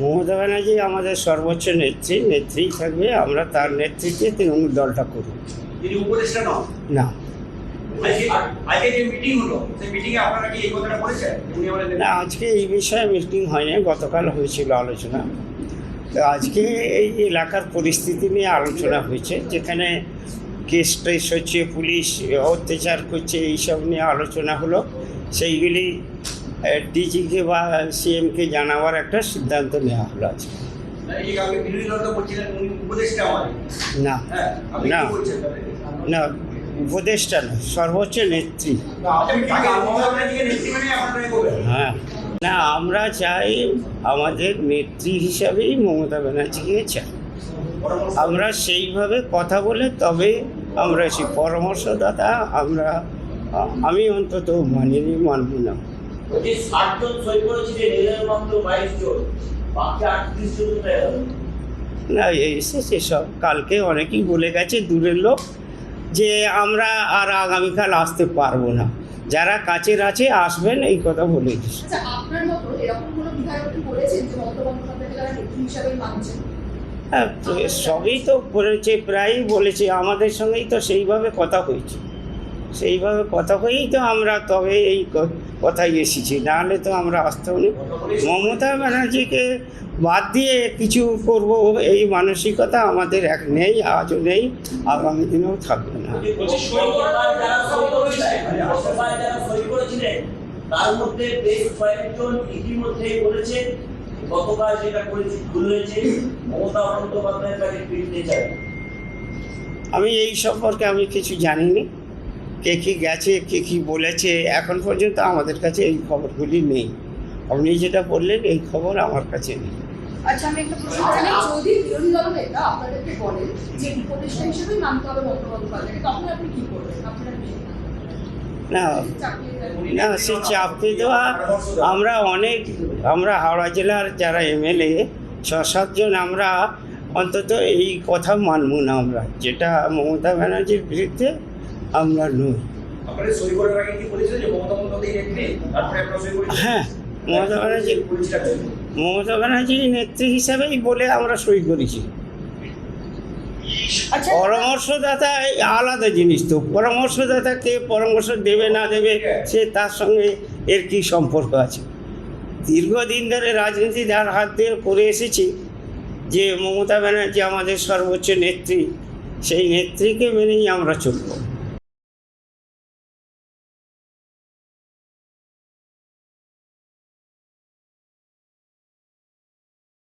মমতা ব্যানার্জি আমাদের সর্বোচ্চ নেত্রী থাকবে। আমরা তার নেতৃত্বে তৃণমূল দলটা করব। তিনি উপদেষ্টা নন? না। আজকে যে মিটিং হলো, সেই মিটিংয়ে আপনারা কি এই কথাটা বলেছেন? না, আজকে এই বিষয়ে মিটিং হয়নি, গতকাল হয়েছিল আলোচনা। তো আজকে এই এলাকার পরিস্থিতি নিয়ে আলোচনা হয়েছে, যেখানে কেস টেস হচ্ছে, পুলিশ অত্যাচার করছে, এইসব নিয়ে আলোচনা হলো। সেইগুলি ডিজিকে বা সিএমকে জানাবার একটা সিদ্ধান্ত নেওয়া হলো আজকে। বিরোধী দল তো বলছিলেন উনি উপদেষ্টা আমাদের। না না না, উপদেষ্টা না, সর্বোচ্চ নেত্রী। হ্যাঁ, না, আমরা চাই আমাদের নেত্রী হিসাবেই মমতা ব্যানার্জিকে চাই। আমরা সেইভাবে কথা বলে তবে আমরা সেই পরামর্শদাতা আমি অন্তত মানব না। না, এসেছে সব, কালকে অনেকেই বলে গেছে দূরের লোক যে আমরা আর আগামীকাল আসতে পারবো না, যারা কাছের আছে আসবেন, এই কথা বলে দিচ্ছে। হ্যাঁ, সবই তো বলেছে, প্রায়ই বলেছে, আমাদের সঙ্গেই তো সেইভাবে কথা হয়েছে। সেইভাবে কথা হয়েই তো আমরা তবে এই কথায় এসেছি, নাহলে তো আমরা আসতেও নেই। মমতা ব্যানার্জিকে বাদ দিয়ে কিছু করব এই মানসিকতা আমাদের এক নেই, আজও নেই, আগামী দিনেও থাকবে না। তার মধ্যে বেশ কয়েকজন ইতিমধ্যেই বলেছে গতকাল যেটা করেছে ভুল হয়েছে, মমতা বন্দ্যোপাধ্যায়ের কাছে ফিরতে চাই। আমি এই সম্পর্কে আমি কিছু জানিনি, কে কী গেছে, কে কী বলেছে, এখন পর্যন্ত আমাদের কাছে এই খবরগুলি নেই। আপনি যেটা বললেন এই খবর আমার কাছে নেই। আচ্ছা, আমি একটা প্রশ্ন জানি, যদি বিরোধী দল নেতা আপনাদেরকে বলেন যে উপদেষ্টা হিসেবেই মানতে হবে মমতা বন্দ্যোপাধ্যায়কে, তখন আপনি কি করবেন? আপনারা না না, সে চাপে দেওয়া, আমরা হাওড়া জেলার যারা এমএলএ 6-7 জন, আমরা অন্তত এই কথা মানব না, আমরা যেটা মমতা ব্যানার্জির বিরুদ্ধে আমরা নই। হ্যাঁ, মমতা ব্যানার্জি নেত্রী হিসাবেই বলে আমরা সই করেছি। পরামর্শদাতা আলাদা জিনিস, তো পরামর্শদাতাকে পরামর্শ দেবে না দেবে সে তার সঙ্গে এর কি সম্পর্ক আছে? দীর্ঘদিন ধরে রাজনীতি যার হাত দিয়ে করে এসেছি, যে মমতা ব্যানার্জি আমাদের সর্বোচ্চ নেত্রী, সেই নেত্রীকে মেনেই আমরা চলব।